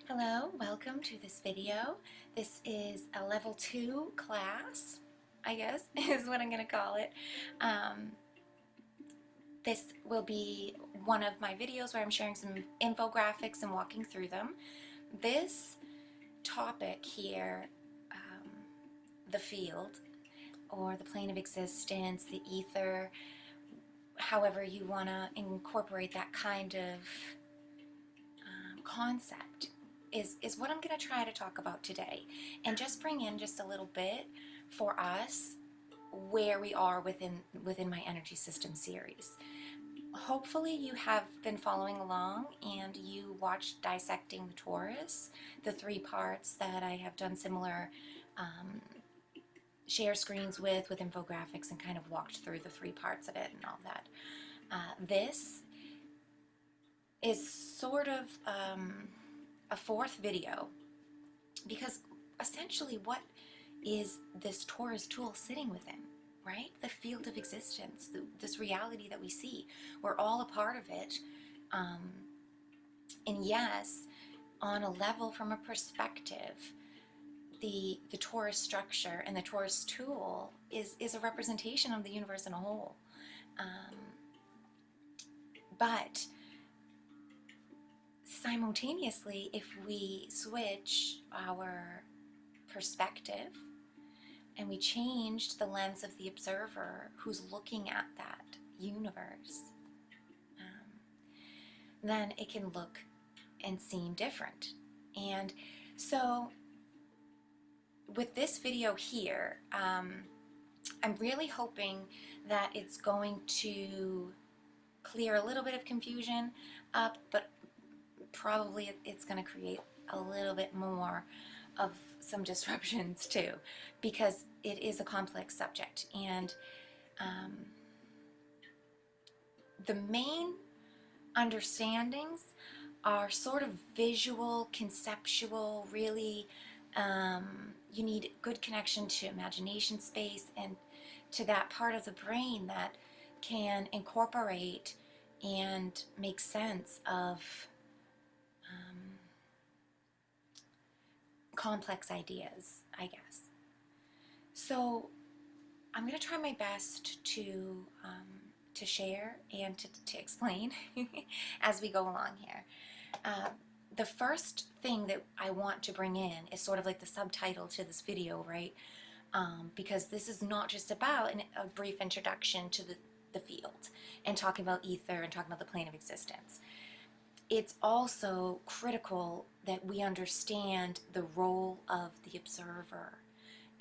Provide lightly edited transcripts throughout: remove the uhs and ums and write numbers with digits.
Hello, welcome to this video. This is a level 2 class, I guess, is what I'm going to call it. This will be one of my videos where I'm sharing some infographics and walking through them. This topic here, the field, or the plane of existence, the ether, however you want to incorporate that kind of concept, is what I'm going to try to talk about today, and just bring in just a little bit for us where we are within my energy system series. Hopefully you have been following along and you watched Dissecting the Torus, the 3 parts that I have done similar share screens with infographics, and kind of walked through the 3 parts of it and all that. This is sort of a 4th video, because essentially what is this Torus tool sitting within, right? The field of existence, this reality that we see. We're all a part of it. And yes, on a level, from a perspective, the Torus structure and the Torus tool is a representation of the universe in a whole. But simultaneously, if we switch our perspective and we change the lens of the observer who's looking at that universe, then it can look and seem different. And so with this video here, I'm really hoping that it's going to clear a little bit of confusion up, but probably it's going to create a little bit more of some disruptions too, because it is a complex subject. And the main understandings are sort of visual, conceptual, really. You need good connection to imagination space and to that part of the brain that can incorporate and make sense of complex ideas, I guess. So I'm going to try my best to share and to explain as we go along here. The first thing that I want to bring in is sort of like the subtitle to this video, right? Because this is not just about a brief introduction to the field and talking about ether and talking about the plane of existence. It's also critical that we understand the role of the observer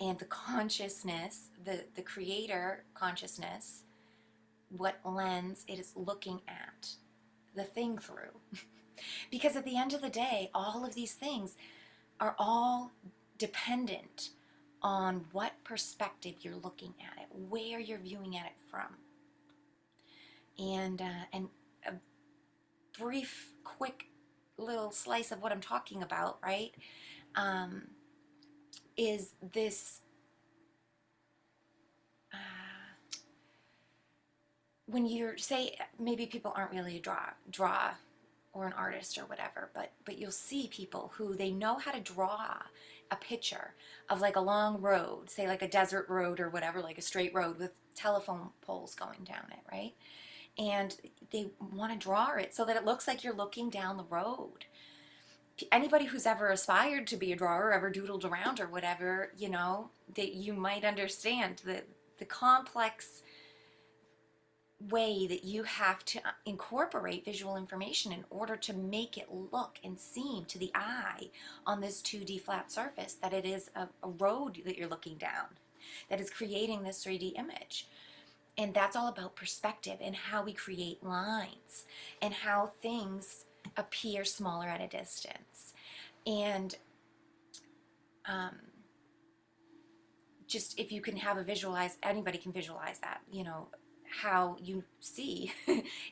and the consciousness, the creator consciousness, what lens it is looking at the thing through. Because at the end of the day, all of these things are all dependent on what perspective you're looking at it, where you're viewing at it from. And a brief, quick little slice of what I'm talking about, right, is this when you're, say, maybe people aren't really a draw or an artist or whatever, but you'll see people who they know how to draw a picture of like a long road, say like a desert road or whatever, like a straight road with telephone poles going down it, right? And they want to draw it so that it looks like you're looking down the road. Anybody who's ever aspired to be a drawer, ever doodled around or whatever, you know, that you might understand the complex way that you have to incorporate visual information in order to make it look and seem to the eye on this 2D flat surface that it is a road that you're looking down, that is creating this 3D image. And that's all about perspective and how we create lines and how things appear smaller at a distance. And just if you can have a visualize, anybody can visualize that, you know, how you see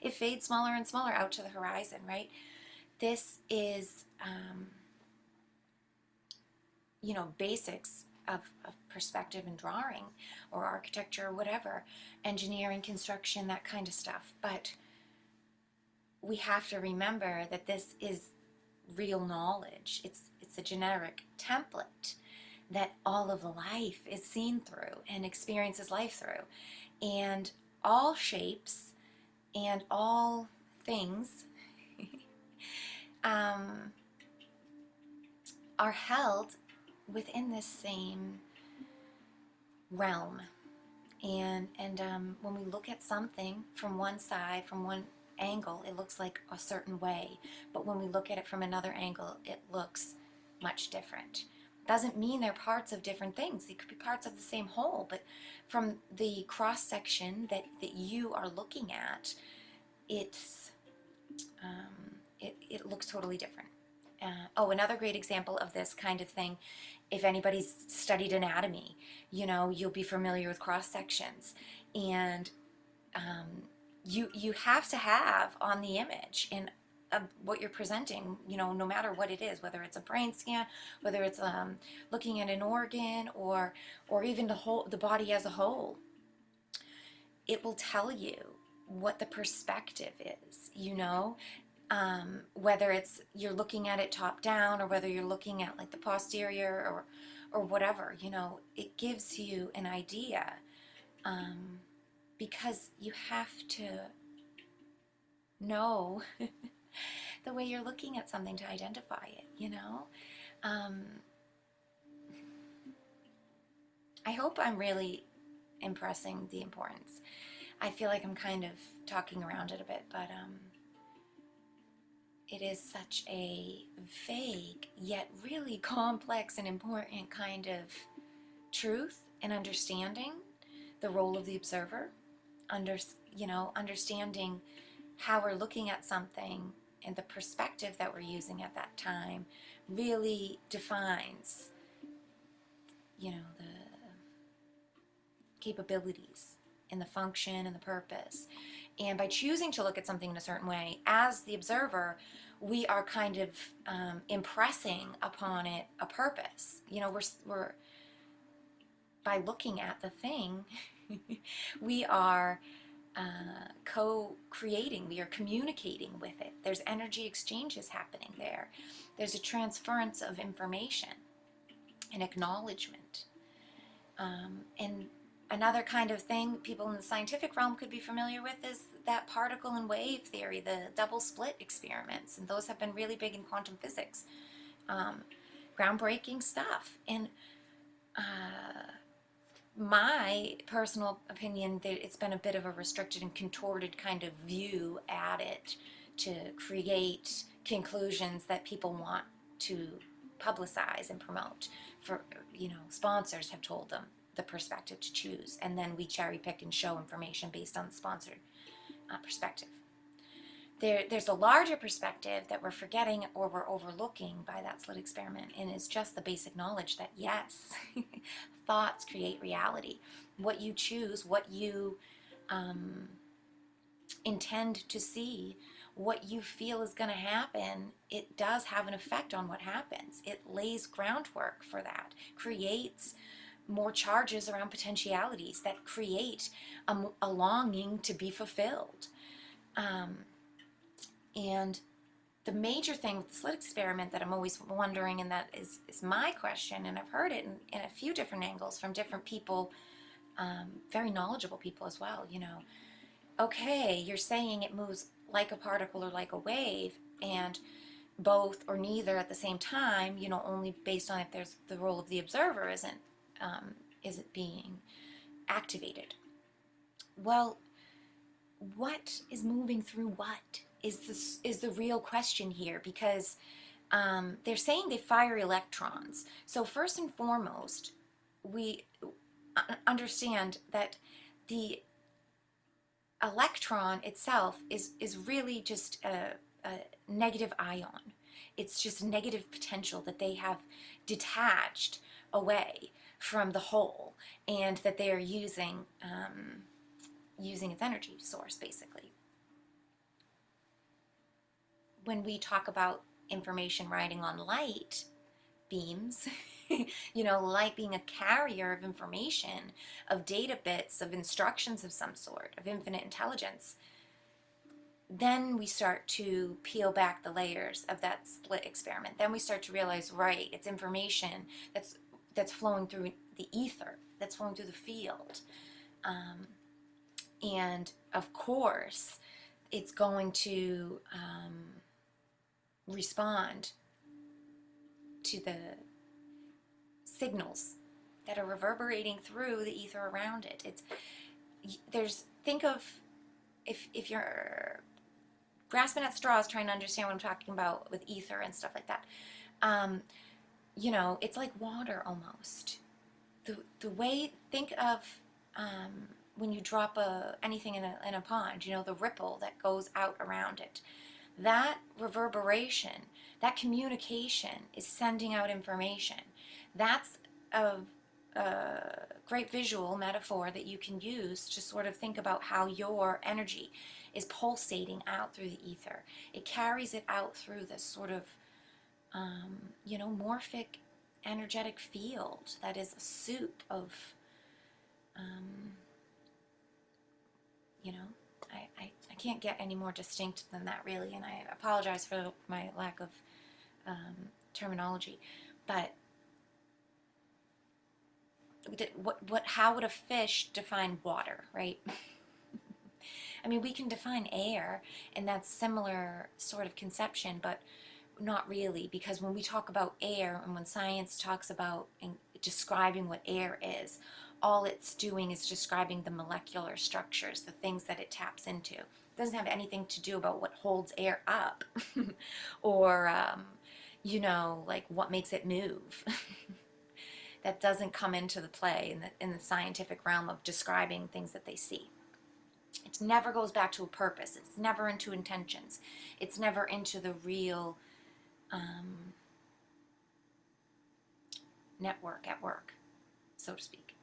it fades smaller and smaller out to the horizon, right? This is, you know, basics of perspective and drawing or architecture or whatever, engineering, construction, that kind of stuff. But we have to remember that this is real knowledge. It's a generic template that all of life is seen through and experiences life through. And all shapes and all things um, are held within this same realm. And when we look at something from one side, from one angle, it looks like a certain way. But when we look at it from another angle, it looks much different. Doesn't mean they're parts of different things. They could be parts of the same whole, but from the cross section that you are looking at, it's it looks totally different. Another great example of this kind of thing, if anybody's studied anatomy, you'll be familiar with cross sections, and you have to have on the image in what you're presenting, no matter what it is, whether it's a brain scan, whether it's looking at an organ, or even the body as a whole. It will tell you what the perspective is, whether it's you're looking at it top down, or whether you're looking at like the posterior, or whatever. It gives you an idea, because you have to know the way you're looking at something to identify it. I hope I'm really impressing the importance. I feel like I'm kind of talking around it a bit, but it is such a vague yet really complex and important kind of truth and understanding the role of the observer, understanding how we're looking at something and the perspective that we're using at that time really defines, the capabilities and the function and the purpose. And by choosing to look at something in a certain way, as the observer, we are kind of impressing upon it a purpose. We're by looking at the thing, we are co-creating, we are communicating with it. There's energy exchanges happening there. There's a transference of information, an acknowledgement. And another kind of thing people in the scientific realm could be familiar with is that particle and wave theory, the double slit experiments, and those have been really big in quantum physics. Groundbreaking stuff. And my personal opinion, that it's been a bit of a restricted and contorted kind of view at it to create conclusions that people want to publicize and promote. For sponsors have told them the perspective to choose, and then we cherry pick and show information based on the sponsored perspective. There's a larger perspective that we're forgetting or we're overlooking by that slit experiment, and it's just the basic knowledge that yes, thoughts create reality. What you choose, what you intend to see, what you feel is going to happen, it does have an effect on what happens. It lays groundwork for that, creates more charges around potentialities that create a longing to be fulfilled. And the major thing with the slit experiment that I'm always wondering, and that is my question, and I've heard it in a few different angles from different people, very knowledgeable people as well, okay, you're saying it moves like a particle or like a wave, and both or neither at the same time, only based on if there's the role of the observer isn't being activated. Well, what is moving through what is the real question here, because they're saying they fire electrons. So first and foremost, we understand that the electron itself is really just a negative ion. It's just negative potential that they have detached away from the whole, and that they are using its energy source, basically. When we talk about information riding on light beams, light being a carrier of information, of data bits, of instructions of some sort, of infinite intelligence, then we start to peel back the layers of that split experiment. Then we start to realize, right, it's information that's flowing through the ether, that's flowing through the field. And of course, it's going to respond to the signals that are reverberating through the ether around it. Think of, if you're grasping at straws trying to understand what I'm talking about with ether and stuff like that, it's like water almost. The way, think of when you drop anything in a pond, the ripple that goes out around it. That reverberation, that communication is sending out information. That's a great visual metaphor that you can use to sort of think about how your energy is pulsating out through the ether. It carries it out through this sort of, morphic energetic field that is a soup of, I can't get any more distinct than that, really, and I apologize for my lack of terminology, but how would a fish define water, right? I mean, we can define air, and that's similar sort of conception, but not really, because when we talk about air and when science talks about describing what air is, all it's doing is describing the molecular structures, the things that it taps into. It doesn't have anything to do about what holds air up or, like what makes it move. That doesn't come into the play in the scientific realm of describing things that they see. It never goes back to a purpose. It's never into intentions. It's never into the real network at work, so to speak.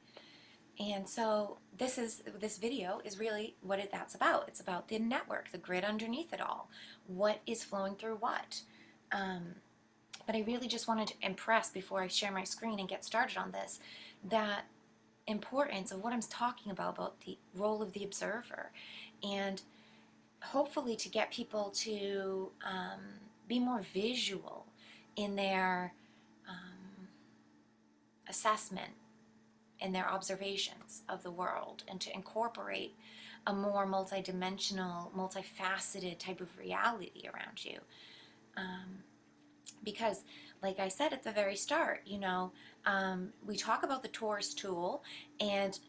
And so this video is really what that's about. It's about the network, the grid underneath it all. What is flowing through what? But I really just wanted to impress, before I share my screen and get started on this, that importance of what I'm talking about the role of the observer, and hopefully to get people to be more visual in their assessment and their observations of the world, and to incorporate a more multidimensional, multifaceted type of reality around you. Because, like I said at the very start, we talk about the Torus tool, and,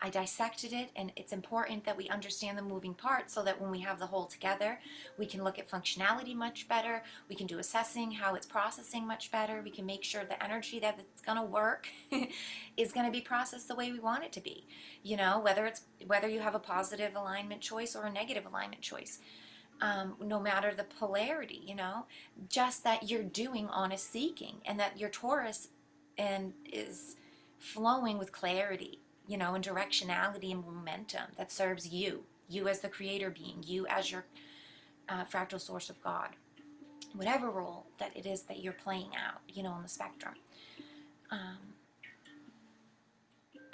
I dissected it, and it's important that we understand the moving parts so that when we have the whole together, we can look at functionality much better, we can do assessing how it's processing much better, we can make sure the energy that it's going to work is going to be processed the way we want it to be, whether you have a positive alignment choice or a negative alignment choice. No matter the polarity, just that you're doing honest seeking, and that your Taurus is flowing with clarity, and directionality and momentum that serves you as the creator being, you as your fractal source of God, whatever role that it is that you're playing out, on the spectrum.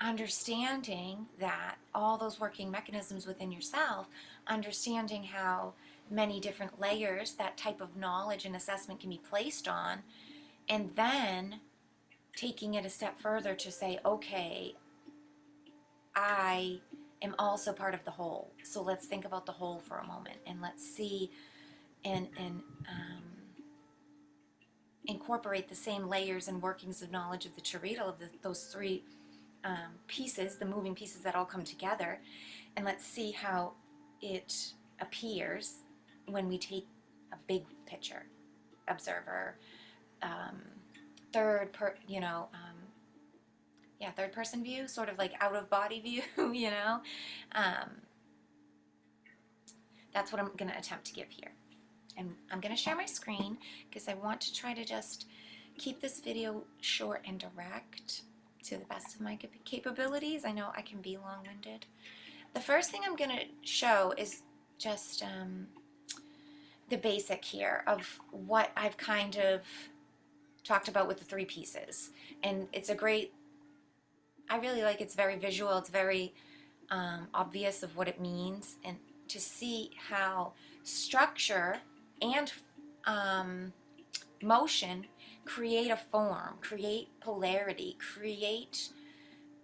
Understanding that all those working mechanisms within yourself, understanding how many different layers that type of knowledge and assessment can be placed on, and then taking it a step further to say, okay, I am also part of the whole. So let's think about the whole for a moment, and let's see and incorporate the same layers and workings of knowledge of the charital of those three pieces, the moving pieces that all come together, and let's see how it appears when we take a big picture, observer, third person view, sort of like out of body view, That's what I'm going to attempt to give here. And I'm going to share my screen because I want to try to just keep this video short and direct to the best of my capabilities. I know I can be long-winded. The first thing I'm going to show is just the basic here of what I've kind of talked about with the three pieces. And it's I really like it's very visual. It's very obvious of what it means, and to see how structure and motion create a form, create polarity, create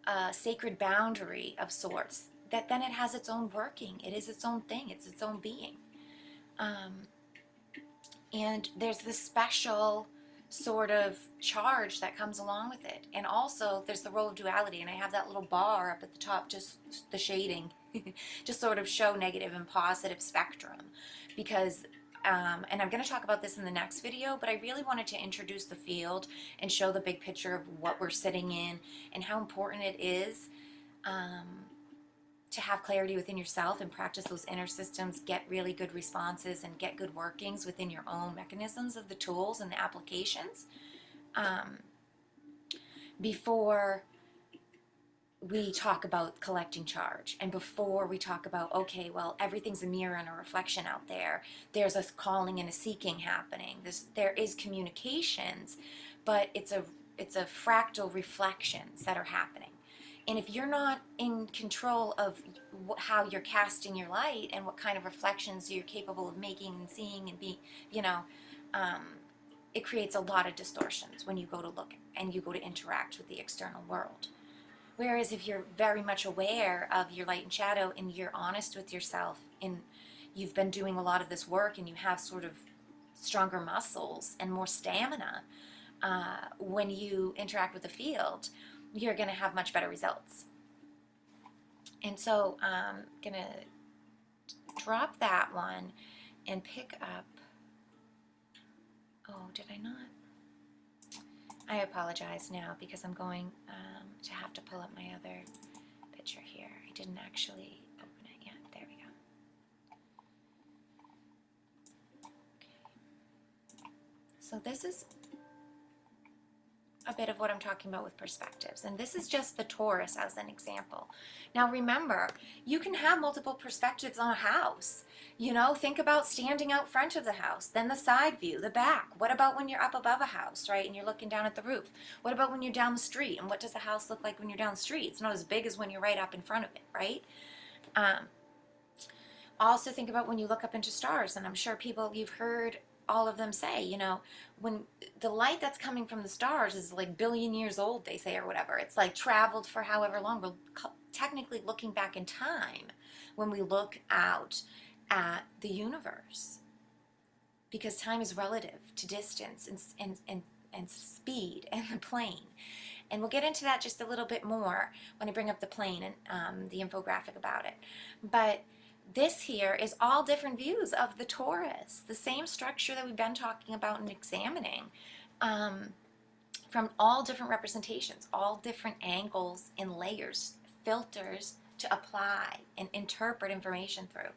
a sacred boundary of sorts, that then it has its own working. It is its own thing. It's its own being. And there's this special sort of charge that comes along with it. And also there's the role of duality, and I have that little bar up at the top, just the shading, just sort of show negative and positive spectrum, because and I'm going to talk about this in the next video, but I really wanted to introduce the field and show the big picture of what we're sitting in and how important it is to have clarity within yourself and practice those inner systems, get really good responses, and get good workings within your own mechanisms of the tools and the applications before we talk about collecting charge, and before we talk about, okay, well, everything's a mirror and a reflection out there. There's a calling and a seeking happening. There is communications, but it's a fractal reflections that are happening. And if you're not in control of how you're casting your light and what kind of reflections you're capable of making and seeing and be, it creates a lot of distortions when you go to look and you go to interact with the external world. Whereas if you're very much aware of your light and shadow, and you're honest with yourself, and you've been doing a lot of this work, and you have sort of stronger muscles and more stamina, when you interact with the field, you're going to have much better results. And so I'm going to drop that one and pick up, oh, did I not? I apologize now, because I'm going to have to pull up my other picture here. I didn't actually open it yet. There we go. Okay. So this is a bit of what I'm talking about with perspectives. And this is just the Torus as an example. Now remember, you can have multiple perspectives on a house. Think about standing out front of the house, then the side view, the back. What about when you're up above a house, right, and you're looking down at the roof? What about when you're down the street? And what does the house look like when you're down the street? It's not as big as when you're right up in front of it, right? Also think about when you look up into stars, and I'm sure you've heard all of them say, when the light that's coming from the stars is like billion years old, they say, or whatever. It's like traveled for however long. We're technically looking back in time when we look out at the universe, because time is relative to distance and speed and the plane. And we'll get into that just a little bit more when I bring up the plane and the infographic about it. But this here is all different views of the Torus, the same structure that we've been talking about and examining, from all different representations, all different angles and layers, filters to apply and interpret information through.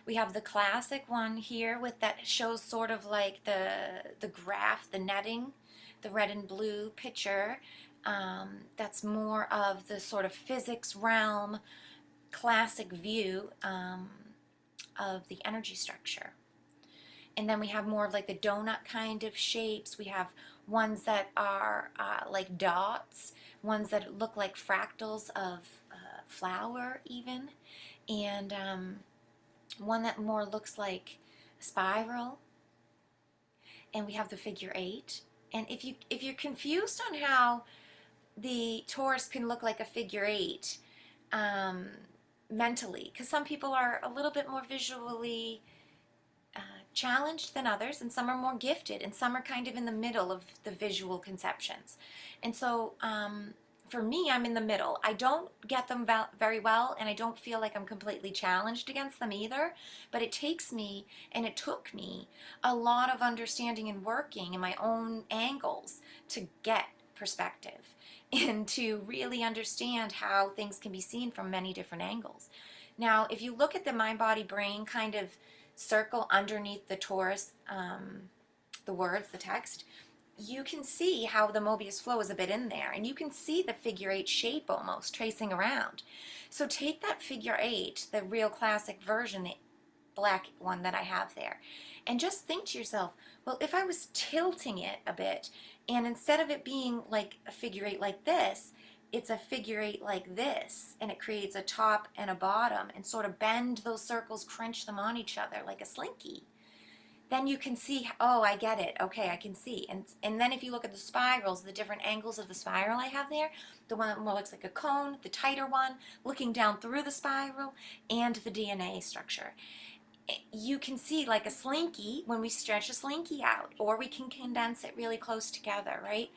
We have the classic one here that shows sort of like the graph, the netting, the red and blue picture. That's more of the sort of physics realm, classic view of the energy structure. And then we have more of like the donut kind of shapes. We have ones that are like dots, ones that look like fractals of flower even, and one that more looks like a spiral. And we have the figure 8. And if you're confused on how the Torus can look like a figure 8 mentally, because some people are a little bit more visually challenged than others, and some are more gifted, and some are kind of in the middle of the visual conceptions. And so for me, I'm in the middle. I don't get them very well, and I don't feel like I'm completely challenged against them either, but it takes me, and it took me, a lot of understanding and working in my own angles to get perspective and to really understand how things can be seen from many different angles. Now, if you look at the mind, body, brain kind of circle underneath the Torus, the words, the text, you can see how the Mobius flow is a bit in there, and you can see the figure 8 shape almost tracing around. So take that figure 8, the real classic version, the black one that I have there, and just think to yourself, well, if I was tilting it a bit, and instead of it being like a figure 8 like this, it's a figure eight like this, and it creates a top and a bottom, and sort of bend those circles, crunch them on each other like a slinky, then you can see, oh, I get it. Okay, I can see. And then if you look at the spirals, the different angles of the spiral I have there, the one that more looks like a cone, the tighter one, looking down through the spiral, and the DNA structure. You can see like a slinky when we stretch a slinky out, or we can condense it really close together, right?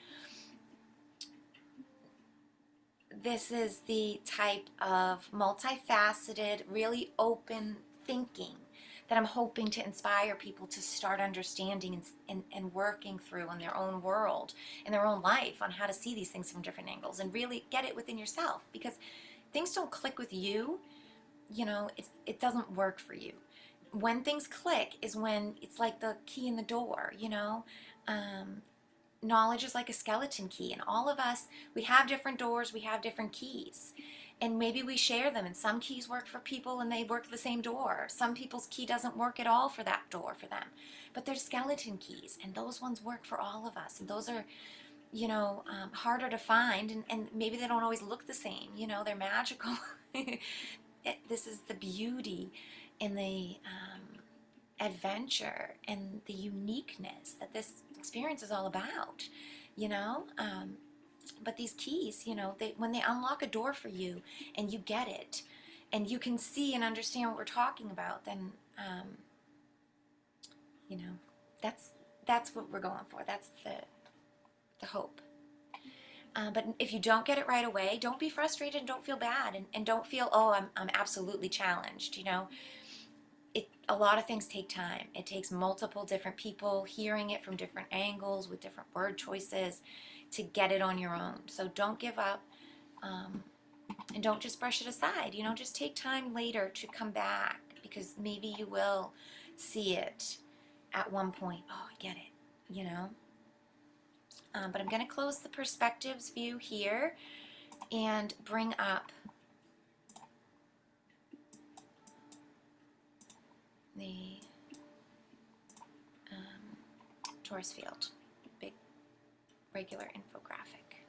This is the type of multifaceted, really open thinking that I'm hoping to inspire people to start understanding and working through in their own world, in their own life, on how to see these things from different angles and really get it within yourself. Because things don't click with you, it doesn't work for you. When things click is when it's like the key in the door. Knowledge is like a skeleton key, and all of us, we have different doors, we have different keys, and maybe we share them, and some keys work for people and they work the same door. Some people's key doesn't work at all for that door for them, but they're skeleton keys, and those ones work for all of us, and those are harder to find, and maybe they don't always look the same. They're magical. This is the beauty and the adventure and the uniqueness that this experience is all about, but these keys, when they unlock a door for you and you get it and you can see and understand what we're talking about, then that's what we're going for. That's the hope. But if you don't get it right away, don't be frustrated and don't feel bad, and don't feel, oh, I'm absolutely challenged. A lot of things take time. It takes multiple different people hearing it from different angles with different word choices to get it on your own. So don't give up, and don't just brush it aside. Just take time later to come back, because maybe you will see it at one point. Oh, I get it, But I'm going to close the perspectives view here and bring up the Torus field, big regular infographic.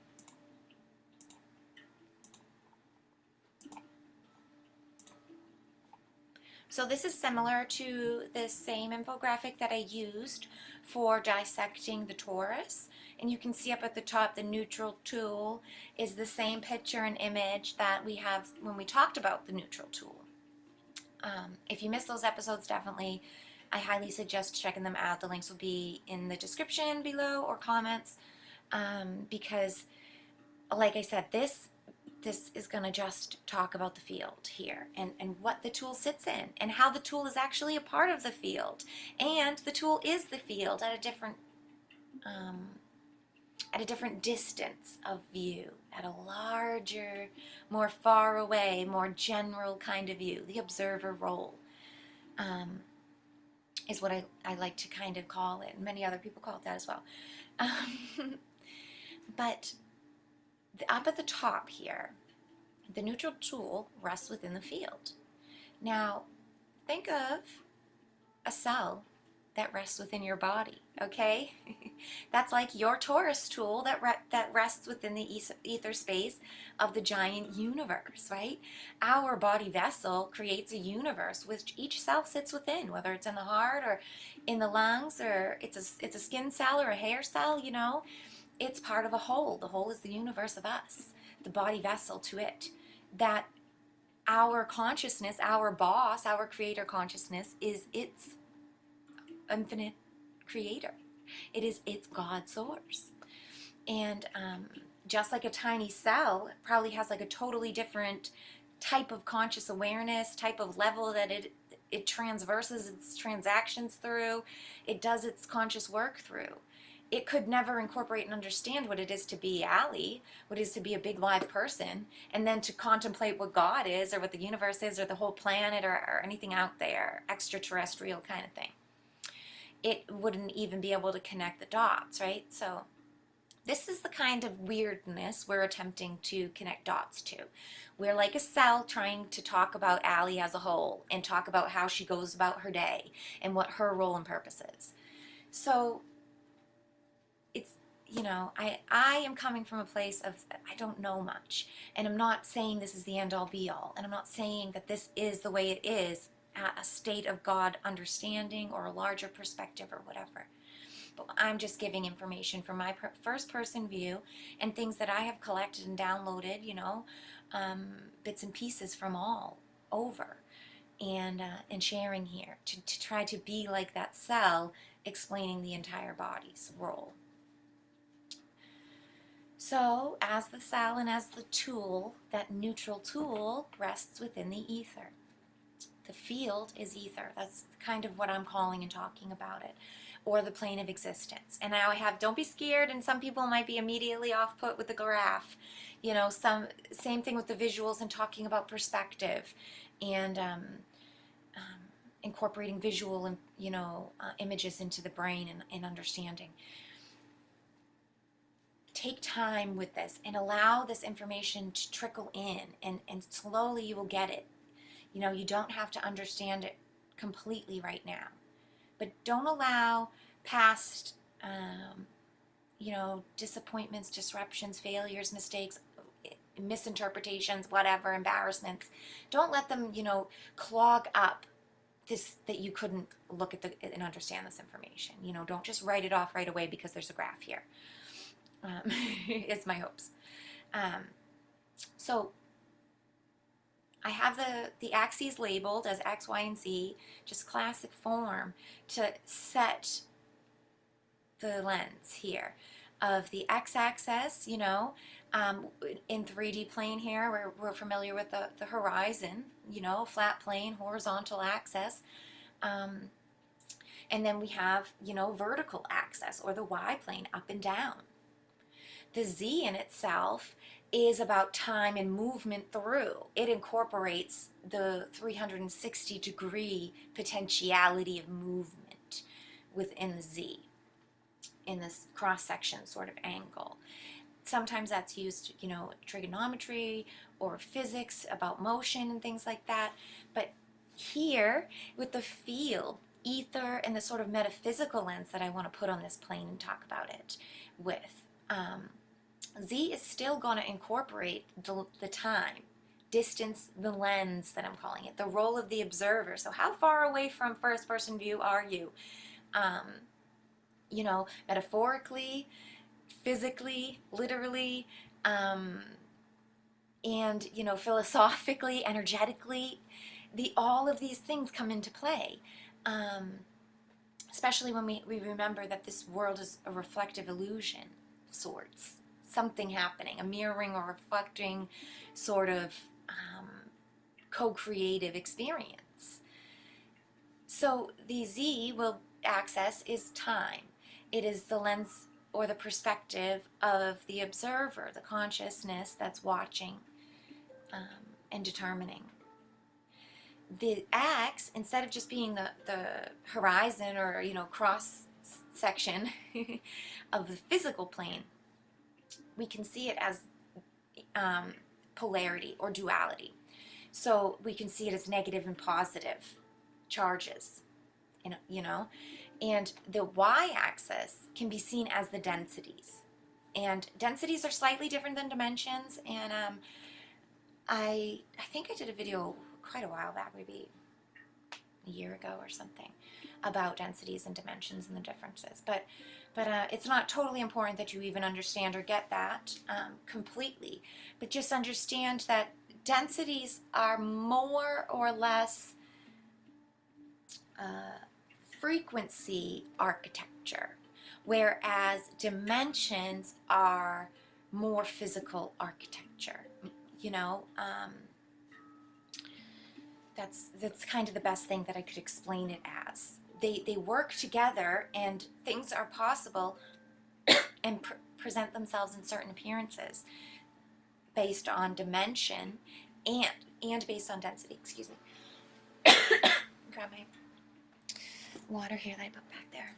So this is similar to the same infographic that I used for dissecting the torus. And you can see up at the top, the neutral tool is the same picture and image that we have when we talked about the neutral tool. If you missed those episodes, definitely, I highly suggest checking them out. The links will be in the description below or comments, because, like I said, this is going to just talk about the field here and what the tool sits in and how the tool is actually a part of the field. And the tool is the field at a different distance of view, at a larger, more far away, more general kind of view. The observer role is what I like to kind of call it. Many other people call it that as well. But up at the top here, the neutral tool rests within the field. Now, think of a cell that rests within your body, okay? That's like your Torus tool that rests within the ether space of the giant universe, right? Our body vessel creates a universe which each cell sits within, whether it's in the heart or in the lungs, or it's a skin cell or a hair cell, It's part of a whole. The whole is the universe of us, the body vessel to it. That our consciousness, our boss, our creator consciousness is its infinite creator. It is its God source. And just like a tiny cell probably has like a totally different type of conscious awareness, type of level that it transverses its transactions through, it does its conscious work through. It could never incorporate and understand what it is to be Allie, what it is to be a big live person, and then to contemplate what God is, or what the universe is, or the whole planet, or anything out there, extraterrestrial kind of thing. It wouldn't even be able to connect the dots, right? So this is the kind of weirdness we're attempting to connect dots to. We're like a cell trying to talk about Allie as a whole and talk about how she goes about her day and what her role and purpose is. So you know, I am coming from a place of I don't know much, and I'm not saying this is the end all be all, and I'm not saying that this is the way it is at a state of God understanding or a larger perspective or whatever. But I'm just giving information from my first person view and things that I have collected and downloaded, you know, bits and pieces from all over, and sharing here to try to be like that cell explaining the entire body's role. So, as the cell and as the tool, that neutral tool rests within the ether. The field is ether. That's kind of what I'm calling and talking about it, or the plane of existence. And now I have, don't be scared, and some people might be immediately off put with the graph. You know, same thing with the visuals and talking about perspective and incorporating visual and, you know, images into the brain and understanding. Take time with this and allow this information to trickle in, and slowly you will get it. You know, you don't have to understand it completely right now, but don't allow past, you know, disappointments, disruptions, failures, mistakes, misinterpretations, whatever, embarrassments. Don't let them, you know, clog up this, that you couldn't look at and understand this information. You know, don't just write it off right away because there's a graph here. It's my hopes. So I have the axes labeled as X, Y, and Z, just classic form to set the lens here of the x-axis, you know, in 3D plane here, we're familiar with the horizon, you know, flat plane, horizontal axis. And then we have, you know, vertical axis, or the Y plane, up and down. The Z in itself is about time and movement through. It incorporates the 360-degree potentiality of movement within the Z in this cross-section sort of angle. Sometimes that's used, you know, trigonometry or physics about motion and things like that. But here, with the field, ether, and the sort of metaphysical lens that I want to put on this plane and talk about it with, Z is still going to incorporate the time, distance, the lens that I'm calling it, the role of the observer. So how far away from first person view are you? You know, metaphorically, physically, literally, and, you know, philosophically, energetically, all of these things come into play. Especially when we remember that this world is a reflective illusion of sorts. Something happening, a mirroring or reflecting sort of co-creative experience. So the Z axis is time. It is the lens or the perspective of the observer, the consciousness that's watching and determining. The X, instead of just being the horizon or, you know, cross section of the physical plane, we can see it as polarity or duality. So we can see it as negative and positive charges, you know, and the y-axis can be seen as the densities. And densities are slightly different than dimensions, and I think I did a video quite a while back, maybe a year ago or something, about densities and dimensions and the differences. But it's not totally important that you even understand or get that completely. But just understand that densities are more or less frequency architecture, whereas dimensions are more physical architecture. You know, that's kind of the best thing that I could explain it as. They work together, and things are possible and present themselves in certain appearances based on dimension and based on density. Excuse me. Grab my water here that I put back there.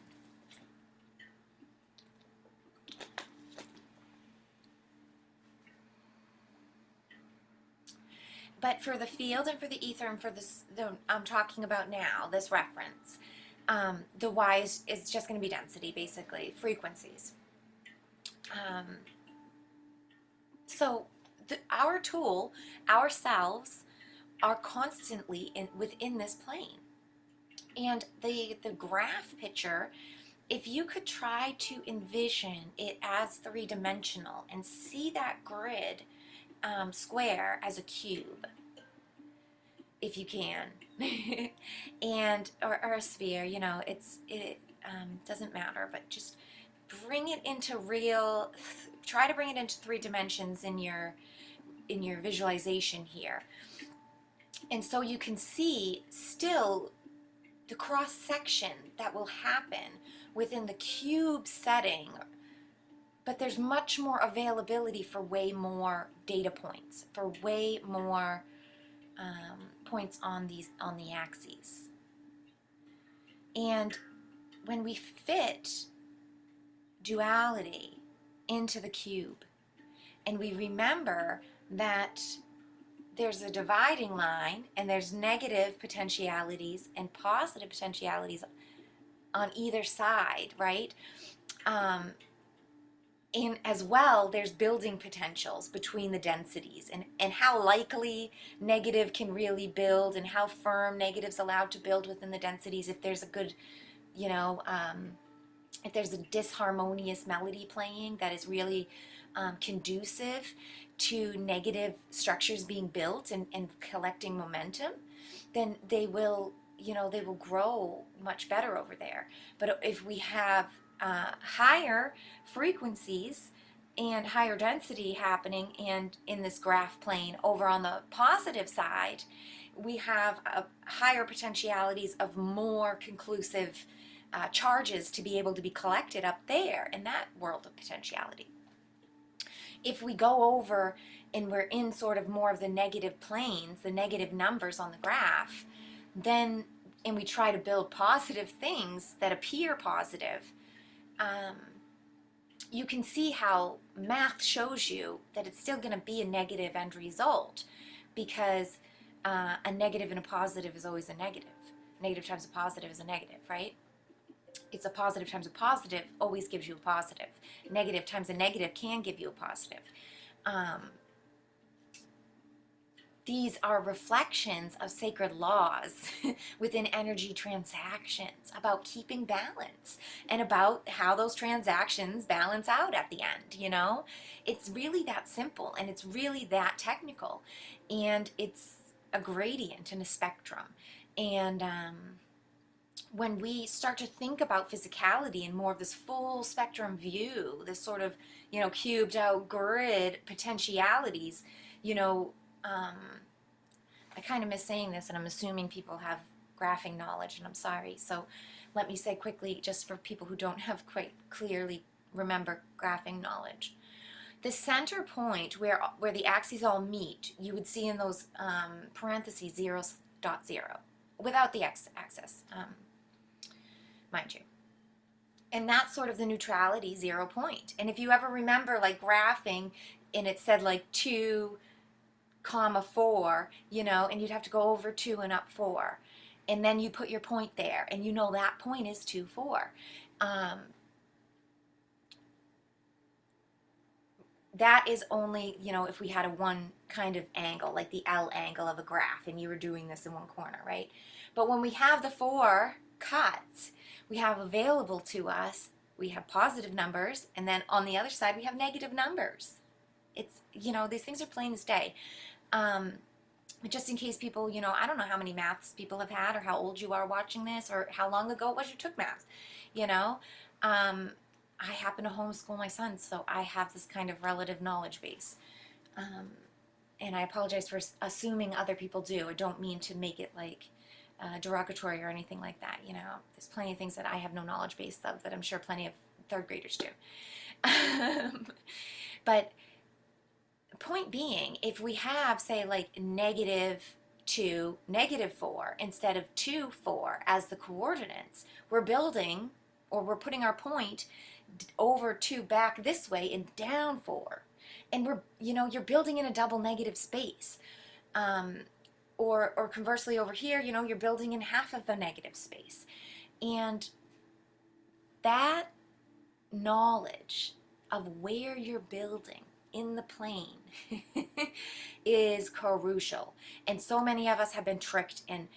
But for the field and for the ether and for this, I'm talking about now, this reference, the Y is just going to be density, basically, frequencies. Um, so our tool, ourselves, are constantly within this plane. And the graph picture, if you could try to envision it as three-dimensional and see that grid square as a cube, if you can, and or a sphere, it doesn't matter, but just bring it into real. Try to bring it into three dimensions in your visualization here, and so you can see still the cross section that will happen within the cube setting, but there's much more availability for way more data points, for way more points on the axes. And when we fit duality into the cube, and we remember that there's a dividing line and there's negative potentialities and positive potentialities on either side, right? And as well, there's building potentials between the densities, and how likely negative can really build, and how firm negative's allowed to build within the densities if there's a good, you know, if there's a disharmonious melody playing that is really conducive to negative structures being built and collecting momentum, then they will, they will grow much better over there. But if we have higher frequencies and higher density happening, and in this graph plane over on the positive side, we have higher potentialities of more conclusive charges to be able to be collected up there in that world of potentiality. If we go over and we're in sort of more of the negative planes, the negative numbers on the graph, then, and we try to build positive things that appear positive, you can see how math shows you that it's still going to be a negative end result, because a negative and a positive is always a negative. Negative times a positive is a negative, right? It's a positive times a positive always gives you a positive. Negative times a negative can give you a positive. These are reflections of sacred laws within energy transactions about keeping balance and about how those transactions balance out at the end, It's really that simple, and it's really that technical, and it's a gradient and a spectrum. And when we start to think about physicality and more of this full spectrum view, this sort of, cubed out grid potentialities, I kind of miss saying this, and I'm assuming people have graphing knowledge, and I'm sorry. So let me say quickly, just for people who don't have quite clearly remember graphing knowledge. The center point where the axes all meet, you would see in those parentheses 0.0, without the x-axis, mind you. And that's sort of the neutrality 0 point. And if you ever remember like graphing, and it said like 2, 4, and you'd have to go over 2 and up 4, and then you put your point there, and that point is 2, 4. That is only, if we had a one kind of angle, like the L angle of a graph, and you were doing this in one corner, right? But when we have the 4 cuts, we have available to us, we have positive numbers, and then on the other side we have negative numbers. It's, these things are plain as day. But just in case people, I don't know how many maths people have had, or how old you are watching this, or how long ago it was you took math, I happen to homeschool my son, so I have this kind of relative knowledge base. And I apologize for assuming other people do. I don't mean to make it like derogatory or anything like that. There's plenty of things that I have no knowledge base of that I'm sure plenty of third graders do. But point being, if we have, say, like -2, -4 instead of 2, 4 as the coordinates, we're building, or we're putting our point over 2 back this way and down 4, and you're building in a double negative space. Or conversely over here, you're building in half of a negative space. And that knowledge of where you're building in the plane is crucial. And so many of us have been tricked, and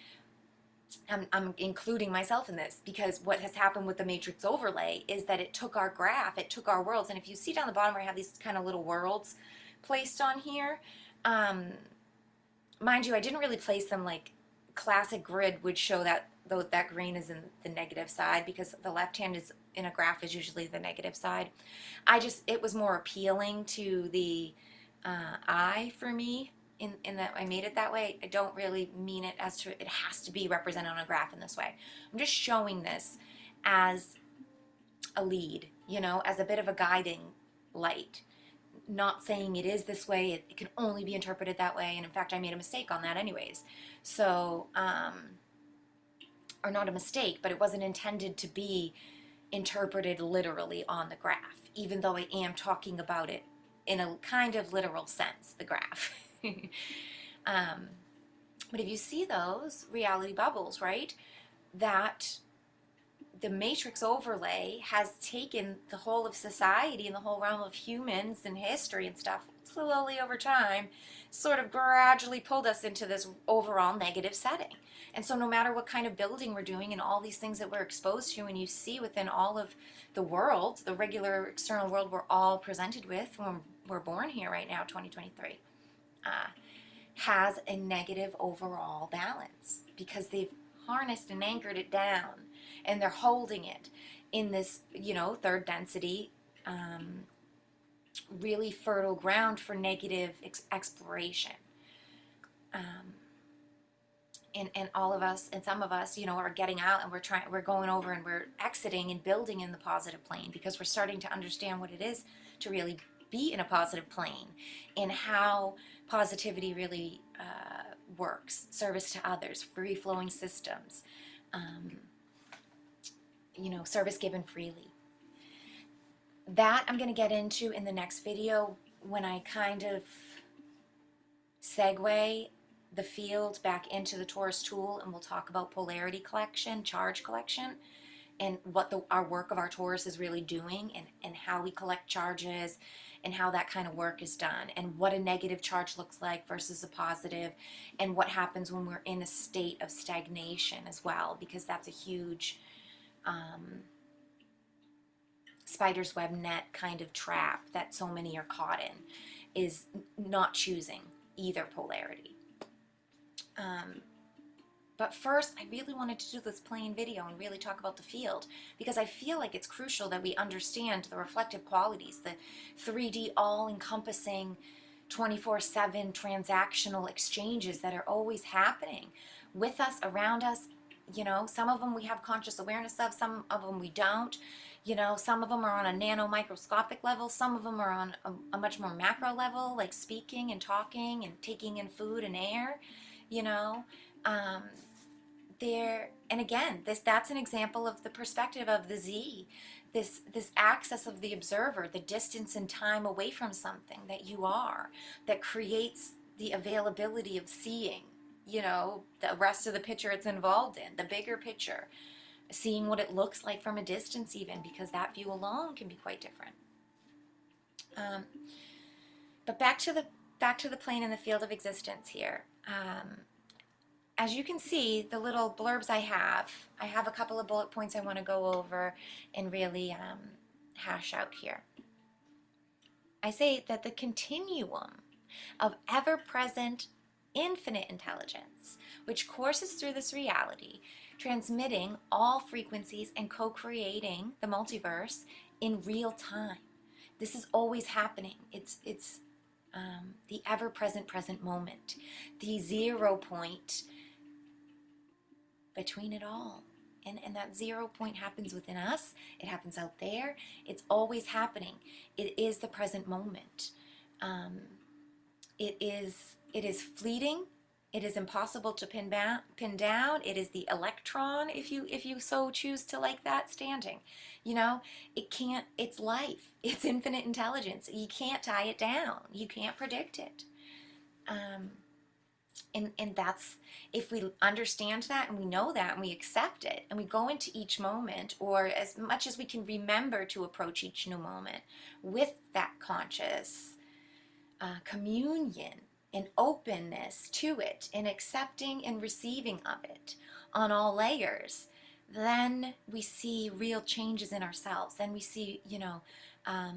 I'm including myself in this, because what has happened with the matrix overlay is that it took our graph, it took our worlds, and if you see down the bottom where I have these kind of little worlds placed on here, um, mind you, I didn't really place them like classic grid would show that, though that green is in the negative side, because the left hand is in a graph is usually the negative side. It was more appealing to the eye for me, in that I made it that way. I don't really mean it as to it has to be represented on a graph in this way. I'm just showing this as a lead, as a bit of a guiding light. Not saying it is this way, it can only be interpreted that way, and in fact I made a mistake on that anyways. So, or not a mistake, but it wasn't intended to be interpreted literally on the graph, even though I am talking about it in a kind of literal sense, the graph. But if you see those reality bubbles, right, that the matrix overlay has taken the whole of society and the whole realm of humans and history and stuff, slowly over time, sort of gradually pulled us into this overall negative setting. And so no matter what kind of building we're doing and all these things that we're exposed to, and you see within all of the world, the regular external world we're all presented with when we're born here right now, 2023, has a negative overall balance, because they've harnessed and anchored it down, and they're holding it in this, third density, really fertile ground for negative exploration. And all of us, and some of us, are getting out, and we're going over and we're exiting and building in the positive plane, because we're starting to understand what it is to really be in a positive plane, and how positivity really works, service to others, free-flowing systems, service given freely. That I'm going to get into in the next video, when I kind of segue the field back into the Torus tool, and we'll talk about polarity collection, charge collection, and what our work of our Torus is really doing, and how we collect charges, and how that kind of work is done, and what a negative charge looks like versus a positive, and what happens when we're in a state of stagnation as well, because that's a huge spider's web net kind of trap that so many are caught in, is not choosing either polarity. But first, I really wanted to do this plain video and really talk about the field, because I feel like it's crucial that we understand the reflective qualities, the 3D all-encompassing 24/7 transactional exchanges that are always happening with us, around us. Some of them we have conscious awareness of, some of them we don't. Some of them are on a nano microscopic level, some of them are on a much more macro level, like speaking and talking and taking in food and air. And again, that's an example of the perspective of the Z, this access of the observer, the distance and time away from something that you are, that creates the availability of seeing, the rest of the picture it's involved in, the bigger picture, seeing what it looks like from a distance even, because that view alone can be quite different. But back to the plane and the field of existence here. As you can see, the little blurbs I have a couple of bullet points I want to go over and really hash out here. I say that the continuum of ever-present infinite intelligence, which courses through this reality, transmitting all frequencies and co-creating the multiverse in real time. This is always happening. It's the ever-present present moment, the 0 point between it all. And that 0 point happens within us. It happens out there. It's always happening. It is the present moment. It is fleeting. It is impossible to pin down. It is the electron, if you so choose to like that, standing. It can't. It's life. It's infinite intelligence. You can't tie it down. You can't predict it. And that's, if we understand that and we know that and we accept it and we go into each moment, or as much as we can remember to approach each new moment with that conscious communion and openness to it and accepting and receiving of it on all layers, then we see real changes in ourselves. Then we see,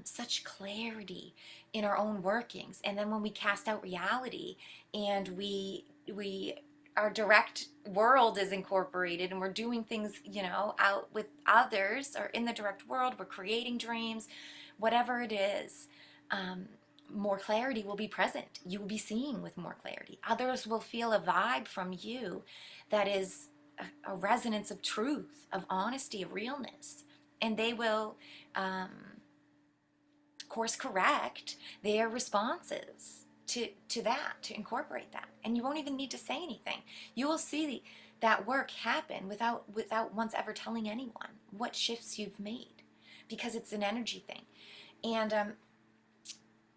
such clarity in our own workings. And then when we cast out reality and we our direct world is incorporated and we're doing things, out with others or in the direct world, we're creating dreams, whatever it is, more clarity will be present. You will be seeing with more clarity. Others will feel a vibe from you that is a resonance of truth, of honesty, of realness. And they will course correct their responses to that, to incorporate that. And you won't even need to say anything. You will see that work happen without once ever telling anyone what shifts you've made, because it's an energy thing. And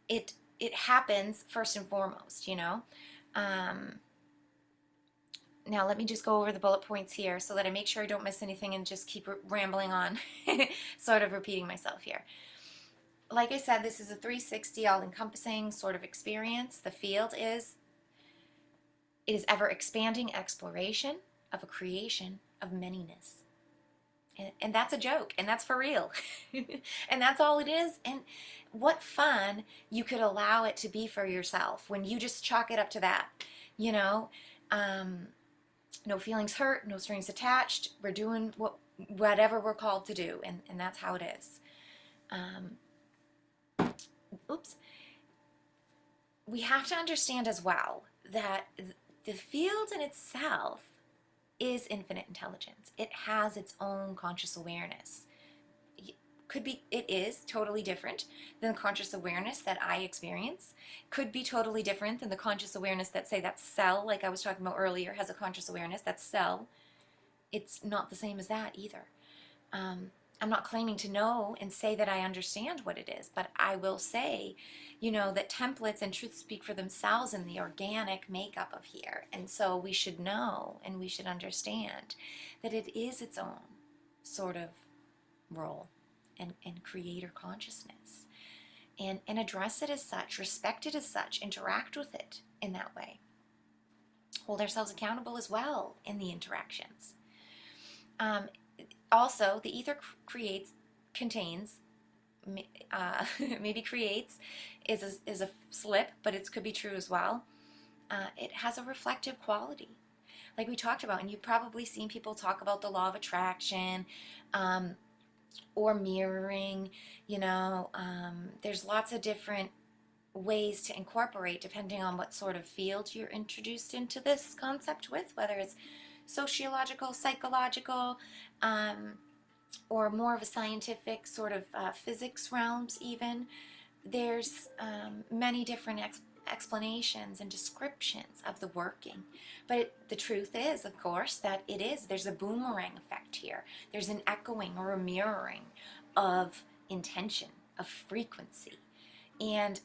it happens first and foremost, Now let me just go over the bullet points here so that I make sure I don't miss anything and just keep rambling on, sort of repeating myself here. Like I said, this is a 360 all-encompassing sort of experience. The field it is ever expanding exploration of a creation of manyness. And that's a joke, and that's for real. And that's all it is. And what fun you could allow it to be for yourself when you just chalk it up to that. No feelings hurt, no strings attached. We're doing whatever we're called to do, and that's how it is. We have to understand as well that the field in itself is infinite intelligence. It has its own conscious awareness. It is totally different than the conscious awareness that I experience. Could be totally different than the conscious awareness that, say, that cell, like I was talking about earlier, has a conscious awareness. That cell, it's not the same as that either. I'm not claiming to know and say that I understand what it is, but I will say, that templates and truths speak for themselves in the organic makeup of here. And so we should know and we should understand that it is its own sort of role and creator consciousness. And address it as such, respect it as such, interact with it in that way. Hold ourselves accountable as well in the interactions. Also, the ether contains, maybe creates, is a slip, but it could be true as well. It has a reflective quality, like we talked about, and you've probably seen people talk about the law of attraction, or mirroring. There's lots of different ways to incorporate depending on what sort of field you're introduced into this concept with, whether it's sociological, psychological, or more of a scientific sort of physics realms even. There's many different explanations and descriptions of the working. But the truth is, of course, that there's a boomerang effect here. There's an echoing or a mirroring of intention, of frequency. And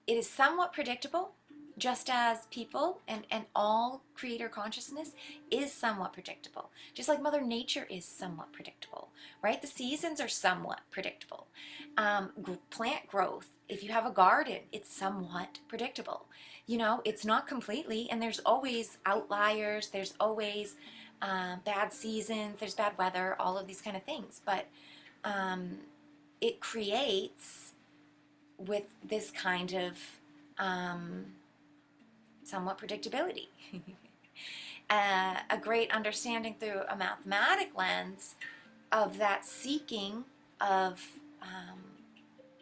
it is somewhat predictable, just as people and all creator consciousness is somewhat predictable. Just like Mother Nature is somewhat predictable, right? The seasons are somewhat predictable. Plant growth, if you have a garden, it's somewhat predictable. It's not completely, and there's always outliers, there's always bad seasons, there's bad weather, all of these kind of things. But it creates with this kind of somewhat predictability. A great understanding through a mathematic lens of that seeking of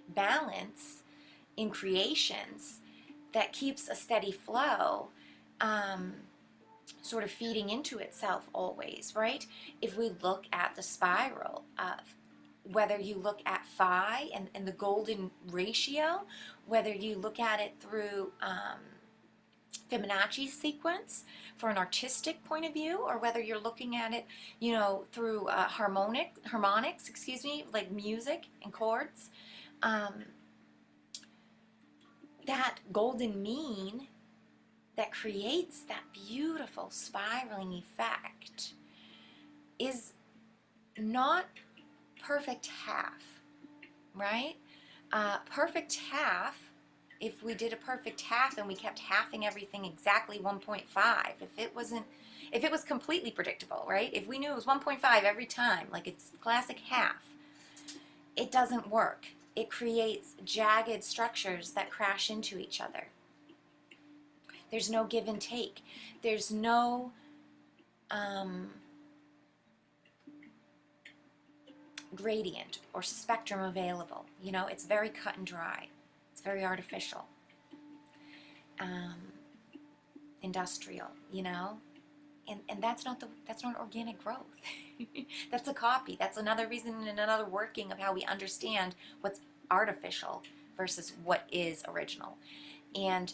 balance in creations that keeps a steady flow, sort of feeding into itself always, right? If we look at the spiral of whether you look at phi and the golden ratio, whether you look at it through Fibonacci sequence for an artistic point of view, or whether you're looking at it, through harmonics, like music and chords, that golden mean that creates that beautiful spiraling effect is not perfect half, right? Perfect half, if we did a perfect half and we kept halving everything exactly 1.5, if it was completely predictable, right? If we knew it was 1.5 every time, like it's classic half, it doesn't work. It creates jagged structures that crash into each other. There's no give and take. There's no gradient or spectrum available. You know, it's very cut and dry. It's very artificial, industrial. You know, and that's not organic growth. That's a copy. That's another reason and another working of how we understand what's artificial versus what is original. And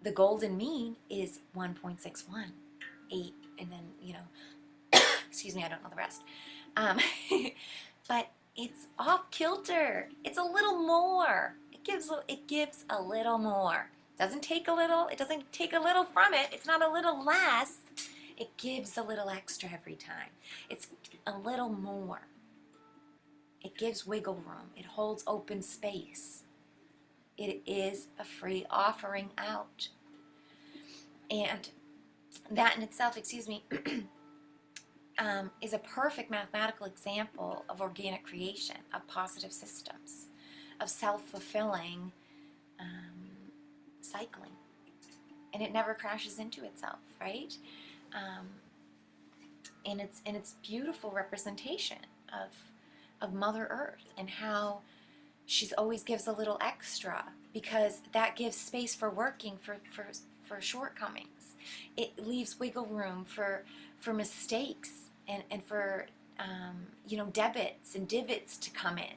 the golden mean is 1.61, 8, and then, you know, excuse me, I don't know the rest. But it's off kilter. It's a little more. It gives a little more. Doesn't take a little. It doesn't take a little from it. It's not a little less. It gives a little extra every time. It's a little more. It gives wiggle room. It holds open space. It is a free offering out. And that in itself, excuse me, is a perfect mathematical example of organic creation, of positive systems, of self-fulfilling cycling. And it never crashes into itself, right? And it's beautiful representation of Mother Earth and how she always gives a little extra, because that gives space for working for shortcomings. It leaves wiggle room for mistakes and for you know, debits and divots to come in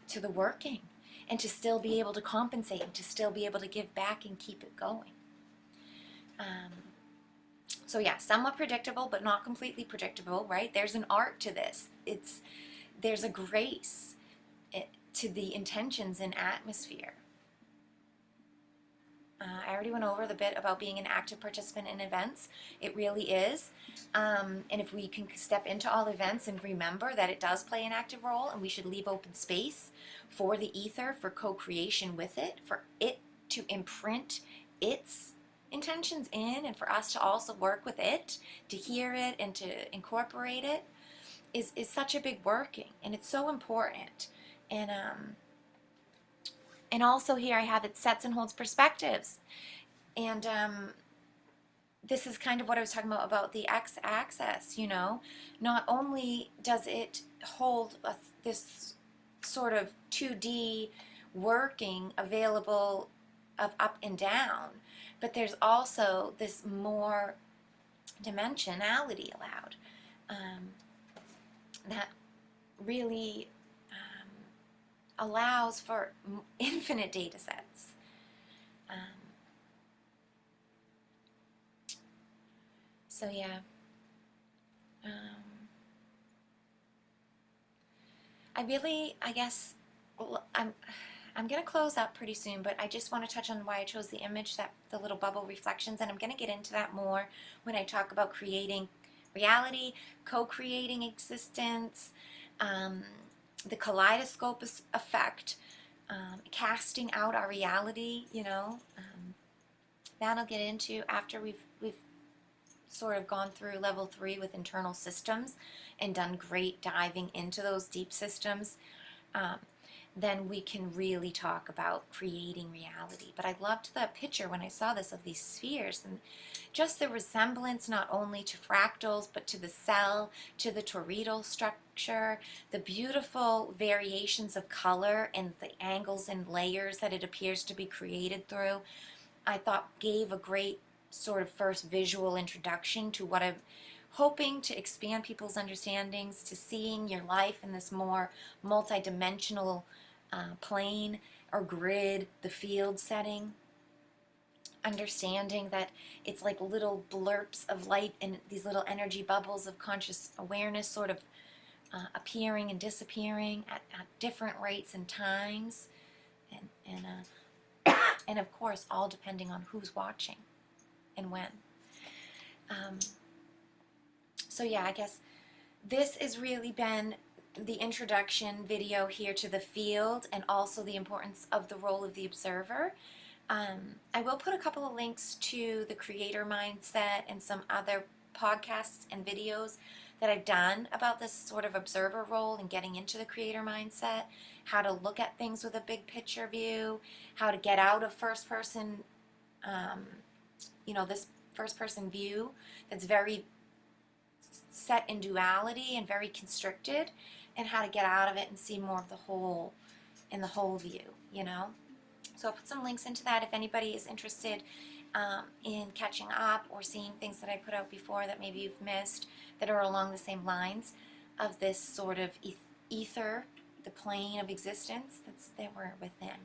to the working, and to still be able to compensate and to still be able to give back and keep it going. So yeah, somewhat predictable, but not completely predictable, right? There's an art to this. There's a grace to the intentions and atmosphere. I already went over the bit about being an active participant in events. It really is. And if we can step into all events and remember that it does play an active role, and we should leave open space for the ether, for co-creation with it, for it to imprint its intentions in, and for us to also work with it, to hear it and to incorporate it, is such a big working, and it's so important. And also here I have it sets and holds perspectives. And this is kind of what I was talking about the x-axis, you know. Not only does it hold this sort of 2D working available of up and down, but there's also this more dimensionality allowed that really allows for infinite data sets. So yeah, I guess I'm going to close up pretty soon, but I just want to touch on why I chose the image, the little bubble reflections, and I'm going to get into that more when I talk about creating reality, co-creating existence, the kaleidoscope effect, casting out our reality, you know. That I'll get into after we've sort of gone through level 3 with internal systems and done great diving into those deep systems. Then we can really talk about creating reality. But I loved the picture when I saw this of these spheres, and just the resemblance not only to fractals, but to the cell, to the toroidal structure, the beautiful variations of color and the angles and layers that it appears to be created through, I thought gave a great sort of first visual introduction to what I'm hoping to expand people's understandings, to seeing your life in this more multidimensional plane or grid, the field setting, understanding that it's like little blurps of light and these little energy bubbles of conscious awareness sort of appearing and disappearing at different rates and times, and And of course, all depending on who's watching and when. Um, so yeah, I guess this has really been the introduction video here to the field, and also the importance of the role of the observer. I will put a couple of links to the creator mindset and some other podcasts and videos that I've done about this sort of observer role and getting into the creator mindset, how to look at things with a big picture view, how to get out of first person, this first person view that's very set in duality and very constricted, and how to get out of it and see more of the whole in the whole view. So I'll put some links into that if anybody is interested in catching up or seeing things that I put out before that maybe you've missed that are along the same lines of this sort of ether, the plane of existence that we're within.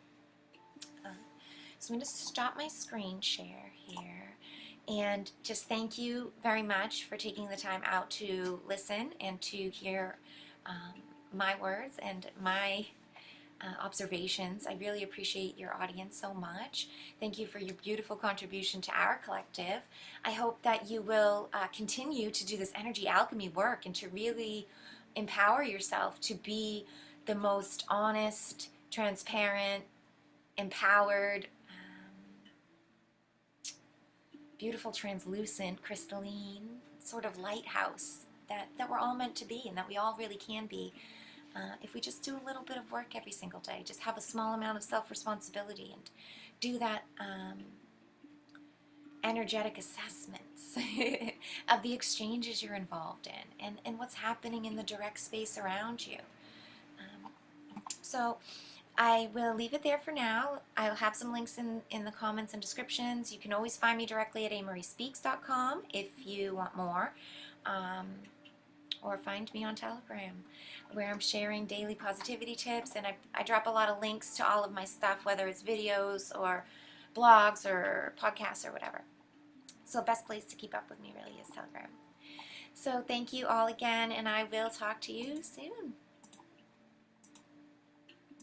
So I'm going to stop my screen share here and just thank you very much for taking the time out to listen and to hear my words and my observations. I really appreciate your audience so much. Thank you for your beautiful contribution to our collective. I hope that you will continue to do this energy alchemy work and to really empower yourself to be the most honest, transparent, empowered, beautiful, translucent, crystalline sort of lighthouse that we're all meant to be, and that we all really can be. If we just do a little bit of work every single day, just have a small amount of self-responsibility and do that energetic assessments of the exchanges you're involved in and what's happening in the direct space around you. So I will leave it there for now. I'll have some links in the comments and descriptions. You can always find me directly at amariespeaks.com if you want more. Or find me on Telegram, where I'm sharing daily positivity tips, and I drop a lot of links to all of my stuff, whether it's videos or blogs or podcasts or whatever. So best place to keep up with me really is Telegram. So thank you all again, and I will talk to you soon.